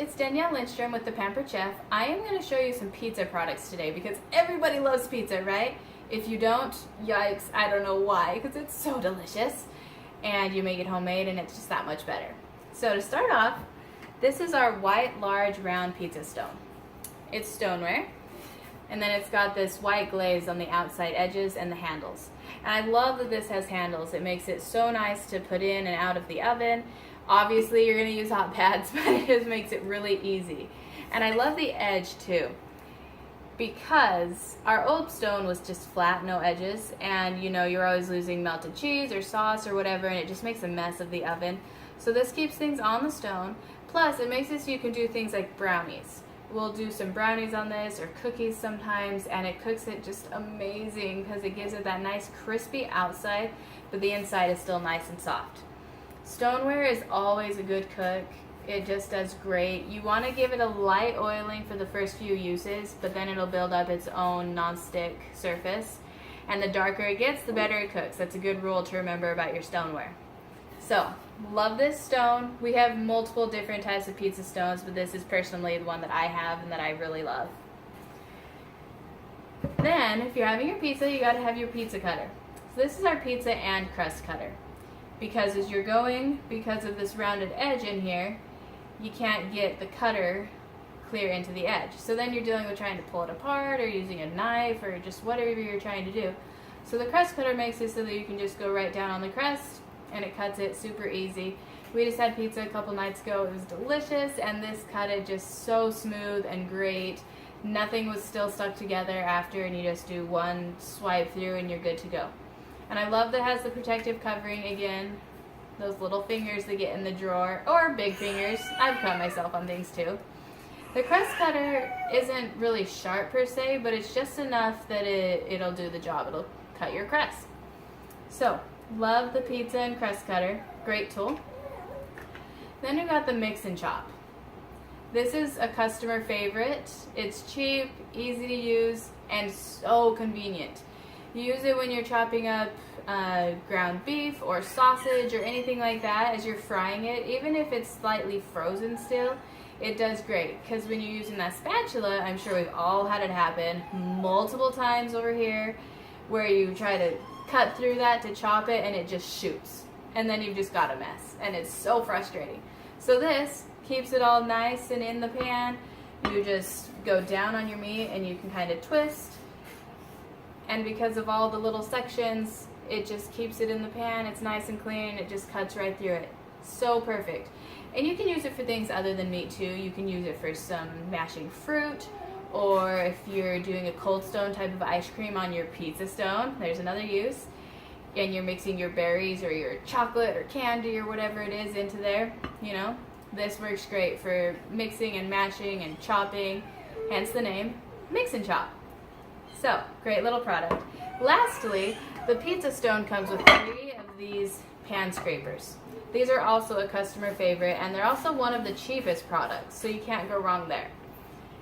it's Danielle Lindstrom with the Pampered Chef. I am going to show you some pizza products today because everybody loves pizza, right? If you don't, yikes, I don't know why, because it's so delicious. And you make it homemade and it's just that much better. So to start off, this is our white large round pizza stone. It's stoneware. And then it's got this white glaze on the outside edges and the handles. And I love that this has handles. It makes it so nice to put in and out of the oven. Obviously you're going to use hot pads, but it just makes it really easy. And I love the edge too, because our old stone was just flat, no edges, and you know, you're always losing melted cheese or sauce or whatever, and it just makes a mess of the oven. So this keeps things on the stone. Plus it makes it so you can do things like brownies. We'll do some brownies on this, or cookies sometimes, and it cooks it just amazing because it gives it that nice crispy outside, but the inside is still nice and soft. Stoneware is always a good cook. It just does great. You want to give it a light oiling for the first few uses, but then it'll build up its own non-stick surface. And the darker it gets, the better it cooks. That's a good rule to remember about your stoneware. So, love this stone. We have multiple different types of pizza stones, but this is personally the one that I have and that I really love. Then, if you're having your pizza, you got to have your pizza cutter. So this is our pizza and crust cutter. Because as you're going, because of this rounded edge in here, you can't get the cutter clear into the edge. So then you're dealing with trying to pull it apart or using a knife or just whatever you're trying to do. So the crust cutter makes it so that you can just go right down on the crust and it cuts it super easy. We just had pizza a couple nights ago. It was delicious, and this cut it just so smooth and great. Nothing was still stuck together after, and you just do one swipe through and you're good to go. And I love that it has the protective covering again. Those little fingers that get in the drawer, or big fingers. I've cut myself on things too. The crust cutter isn't really sharp per se, but it's just enough that it'll do the job. It'll cut your crust. So, love the pizza and crust cutter. Great tool. Then we've got the mix and chop. This is a customer favorite. It's cheap, easy to use, and so convenient. You use it when you're chopping up ground beef or sausage or anything like that as you're frying it. Even if it's slightly frozen still, it does great. Because when you're using that spatula, I'm sure we've all had it happen multiple times over here, where you try to cut through that to chop it and it just shoots. And then you've just got a mess. And it's so frustrating. So this keeps it all nice and in the pan. You just go down on your meat and you can kind of twist. And because of all the little sections, it just keeps it in the pan. It's nice and clean. It just cuts right through it. So perfect. And you can use it for things other than meat too. You can use it for some mashing fruit, or if you're doing a cold stone type of ice cream on your pizza stone, there's another use. And you're mixing your berries or your chocolate or candy or whatever it is into there, you know. This works great for mixing and mashing and chopping, hence the name, Mix and Chop. So, great little product. Lastly, the pizza stone comes with 3 of these pan scrapers. These are also a customer favorite, and they're also one of the cheapest products, so you can't go wrong there.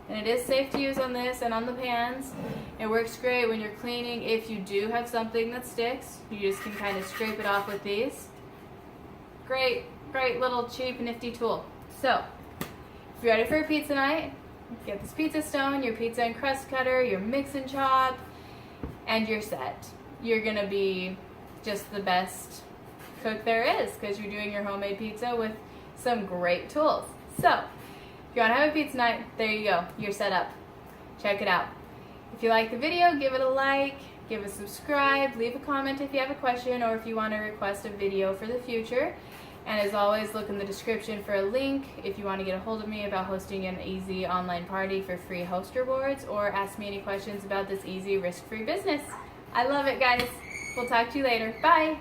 And it is safe to use on this and on the pans. It works great when you're cleaning. If you do have something that sticks, you just can kind of scrape it off with these. Great, great little cheap, nifty tool. So, if you're ready for a pizza night, get this pizza stone, your pizza and crust cutter, your mix and chop, and you're set. You're gonna be just the best cook there is because you're doing your homemade pizza with some great tools. So, if you wanna have a pizza night, there you go. You're set up. Check it out. If you like the video, give it a like, give it a subscribe, leave a comment if you have a question or if you want to request a video for the future. And as always, look in the description for a link if you want to get a hold of me about hosting an easy online party for free host rewards, or ask me any questions about this easy risk-free business. I love it, guys. We'll talk to you later. Bye.